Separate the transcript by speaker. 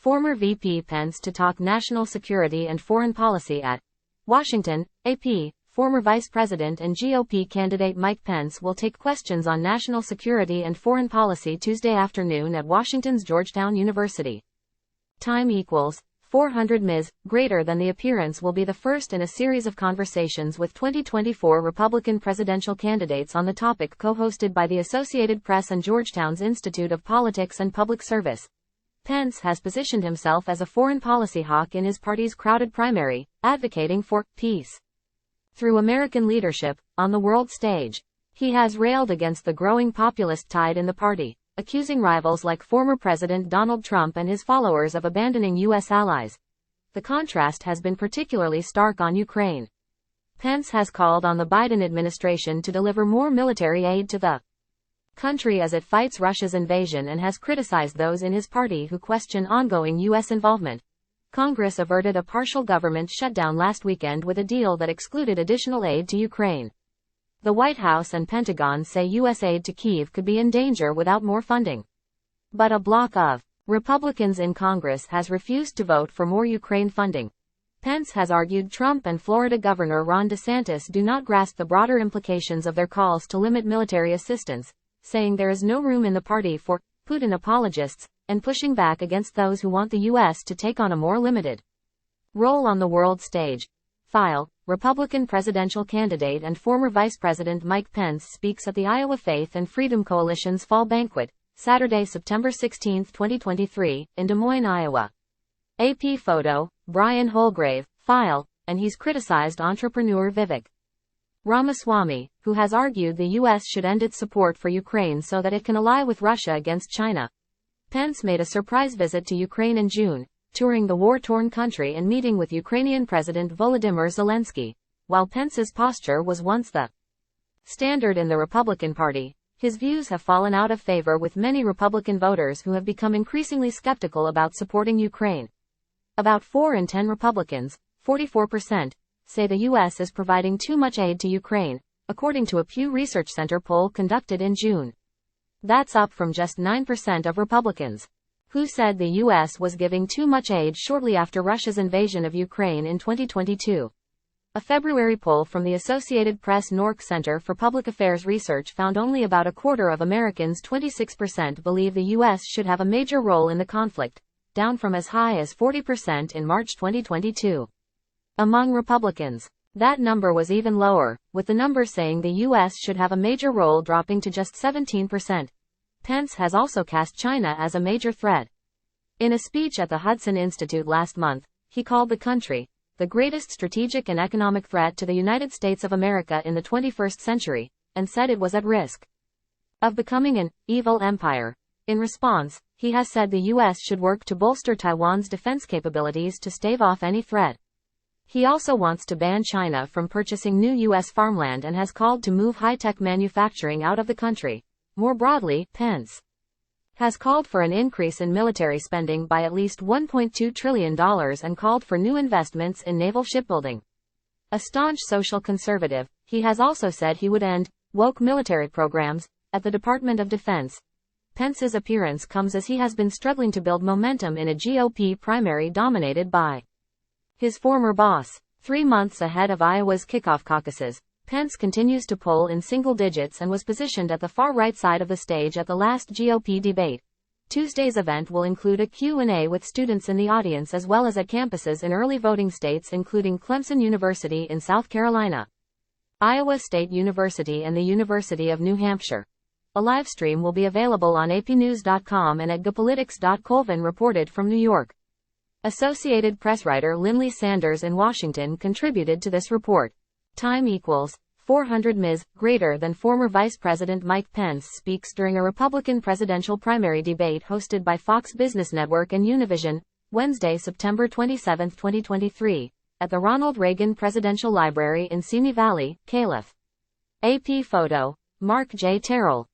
Speaker 1: former VP Pence to talk national security and foreign policy at Washington, AP. Former Vice President and GOP candidate Mike Pence will take questions on national security and foreign policy Tuesday afternoon at Washington's Georgetown University. Time equals 400 Ms. Greater than the appearance will be the first in a series of conversations with 2024 Republican presidential candidates on the topic, co-hosted by the Associated Press and Georgetown's Institute of Politics and Public Service. Pence has positioned himself as a foreign policy hawk in his party's crowded primary, advocating for peace through American leadership on the world stage. He has railed against the growing populist tide in the party, accusing rivals like former President Donald Trump and his followers of abandoning U.S. allies. The contrast has been particularly stark on Ukraine. Pence has called on the Biden administration to deliver more military aid to the country as it fights Russia's invasion, and has criticized those in his party who question ongoing U.S. involvement. Congress averted a partial government shutdown last weekend with a deal that excluded additional aid to Ukraine. The White House and Pentagon say U.S. aid to Kyiv could be in danger without more funding. But a bloc of Republicans in Congress has refused to vote for more Ukraine funding. Pence has argued Trump and Florida Governor Ron DeSantis do not grasp the broader implications of their calls to limit military assistance, saying there is no room in the party for Putin apologists, and pushing back against those who want the U.S. to take on a more limited role on the world stage. File. Republican presidential candidate and former Vice President Mike Pence speaks at the Iowa Faith and Freedom Coalition's Fall Banquet, Saturday, September 16, 2023, in Des Moines, Iowa. AP photo, Brian Holgrave. File. And he's criticized entrepreneur Vivek Ramaswamy, who has argued the U.S. should end its support for Ukraine so that it can ally with Russia against China. Pence made a surprise visit to Ukraine in June, touring the war-torn country and meeting with Ukrainian President Volodymyr Zelensky. While Pence's posture was once the standard in the Republican Party, his views have fallen out of favor with many Republican voters who have become increasingly skeptical about supporting Ukraine. About 4 in 10 Republicans, 44%, say the U.S. is providing too much aid to Ukraine, according to a Pew Research Center poll conducted in June. That's up from just 9% of Republicans, who said the U.S. was giving too much aid shortly after Russia's invasion of Ukraine in 2022. A February poll from the Associated Press NORC Center for Public Affairs Research found only about a quarter of Americans, 26%, believe the U.S. should have a major role in the conflict, down from as high as 40% in March 2022. Among Republicans, that number was even lower, with the number saying the U.S. should have a major role dropping to just 17%. Pence has also cast China as a major threat. In a speech at the Hudson Institute last month, he called the country the greatest strategic and economic threat to the United States of America in the 21st century, and said it was at risk of becoming an evil empire. In response, he has said the U.S. should work to bolster Taiwan's defense capabilities to stave off any threat. He also wants to ban China from purchasing new U.S. farmland and has called to move high-tech manufacturing out of the country. More broadly, Pence has called for an increase in military spending by at least $1.2 trillion and called for new investments in naval shipbuilding. A staunch social conservative, he has also said he would end woke military programs at the Department of Defense. Pence's appearance comes as he has been struggling to build momentum in a GOP primary dominated by his former boss. 3 months ahead of Iowa's kickoff caucuses, Pence continues to poll in single digits and was positioned at the far right side of the stage at the last GOP debate. Tuesday's event will include a Q&A with students in the audience as well as at campuses in early voting states including Clemson University in South Carolina, Iowa State University and the University of New Hampshire. A live stream will be available on apnews.com and at geopolitics.colvin reported from New York. Associated Press writer Lindley Sanders in Washington contributed to this report. Time equals 400 Ms. Greater than former Vice President Mike Pence speaks during a Republican presidential primary debate hosted by Fox Business Network and Univision, Wednesday, September 27, 2023, at the Ronald Reagan Presidential Library in Simi Valley, Calif. AP photo, Mark J. Terrell.